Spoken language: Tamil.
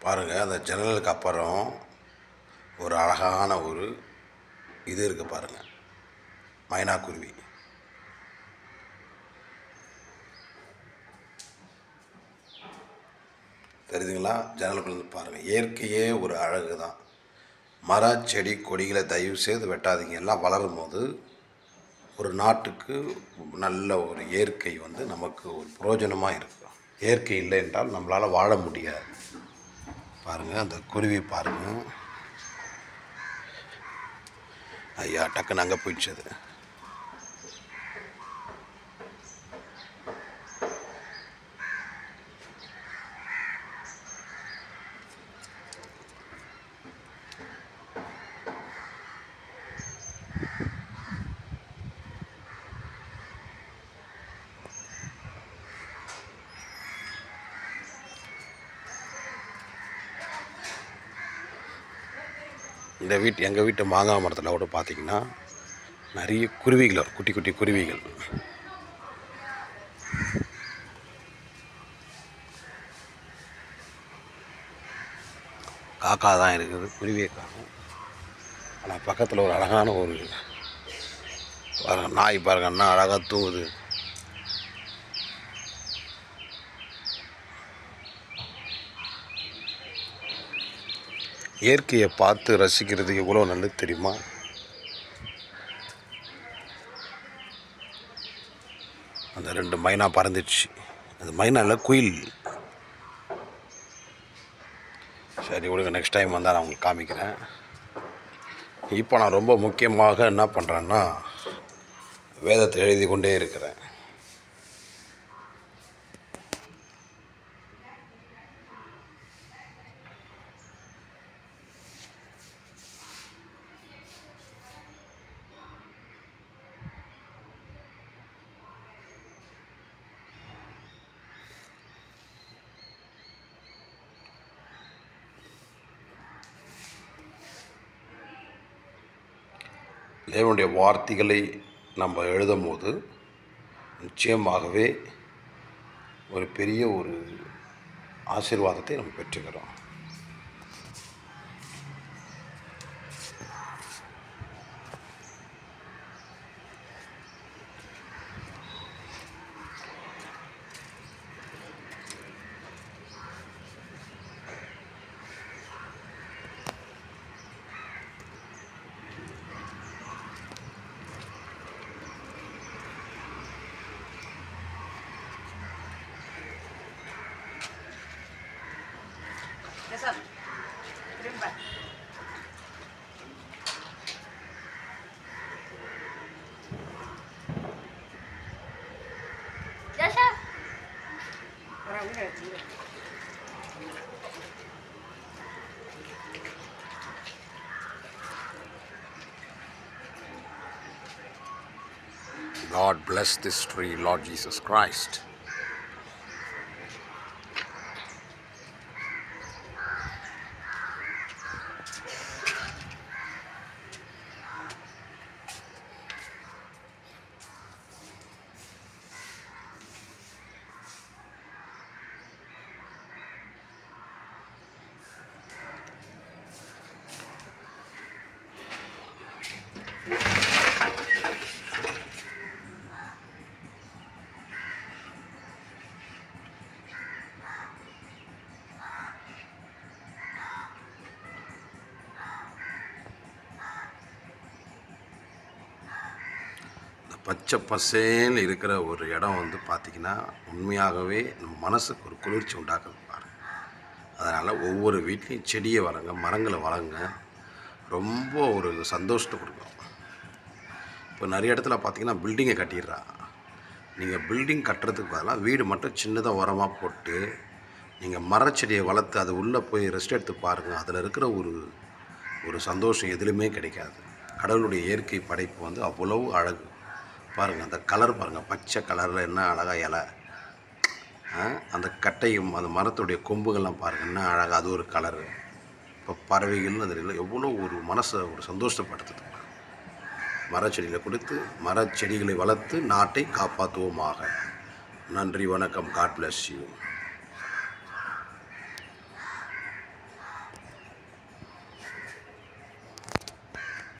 பாருங்கள், அந்த ஜன்னலுக்கு அப்புறம் ஒரு அழகான ஒரு இது இருக்குது பாருங்கள், மைனாக்குருவி. தெரியுதுங்களா? ஜன்னலுக்குள்ளே பாருங்கள். இயற்கையே ஒரு அழகு தான். மர செடி கொடிகளை தயவு செய்து வெட்டாதீங்க. எல்லாம் வளரும் போது ஒரு நாட்டுக்கு நல்ல ஒரு இயற்கை நமக்கு ஒரு பிரயோஜனமாக இருக்கும். இயற்கை இல்லை என்றால் நம்மளால் வாழ முடியாது. பாருங்கள், அந்த குருவி பாருங்கள். ஐயா, டக்குன்னு அங்கே போயிடுச்சு அது. எங்கள் வீட்டு மாங்காய் மரத்தில் கூட பார்த்திங்கன்னா நிறைய குருவிகள், குட்டி குட்டி குருவிகள். காக்கா தான் இருக்குது, குருவியை காக்கும். ஆனால் பக்கத்தில் ஒரு அழகான ஒரு நாய் பாருங்கன்னா அழகாக தூங்குது. இயற்கையை பார்த்து ரசிக்கிறது எவ்வளோ நல்லது தெரியுமா? அந்த 2 மைனா பறந்துடுச்சு. அந்த மைனால குயில். சரி விடுங்க, நெக்ஸ்ட் டைம் வந்தால் நான் உங்களுக்கு காமிக்கிறேன். இப்போ நான் ரொம்ப முக்கியமாக என்ன பண்ணுறேன்னா, வேதத்தை எழுதி கொண்டே இருக்கிறேன். தேவனுடைய வார்த்தைகளை நம்ம எழுதும் போது நிச்சயமாகவே ஒரு பெரிய ஒரு ஆசீர்வாதத்தை நம்ம பெற்றுக்கிறோம். God bless this tree, Lord Jesus Christ. பச்சை பசேன்னு இருக்கிற ஒரு இடம் பார்த்திங்கன்னா உண்மையாகவே நம்ம மனசுக்கு ஒரு குளிர்ச்சி உண்டாக்குது பாருங்க. அதனால் ஒவ்வொரு வீட்லேயும் செடியை வளங்க, மரங்களை வளங்க, ரொம்ப ஒரு சந்தோஷத்தை கொடுக்கும். இப்போ நிறைய இடத்துல பார்த்திங்கன்னா பில்டிங்கை கட்டிடுறா. நீங்கள் பில்டிங் கட்டுறதுக்கு பதிலாக வீடு மட்டும் சின்னதாக உரமாக போட்டு நீங்கள் மரச்செடியை வளர்த்து அது உள்ளே போய் ரெஸ்ட் எடுத்து பாருங்கள். அதில் இருக்கிற ஒரு சந்தோஷம் எதுலையுமே கிடைக்காது. கடவுளுடைய இயற்கை படைப்பு அவ்வளவு அழகு பாருங்கள். அந்த கலர் பாருங்கள், பச்சை கலரில் என்ன அழகாக இலை, அந்த கட்டையும் அந்த மரத்துடைய கொம்புகள்லாம் பாருங்கள் என்ன அழகாக, அது ஒரு கலரு. இப்போ பறவைகள் அதில் எவ்வளோ ஒரு மனசை ஒரு சந்தோஷப்படுத்துது. மரச்செடியில் கொடுத்து மரச்செடிகளை வளர்த்து நாட்டை காப்பாற்றுவோமாக. நன்றி, வணக்கம். God bless you.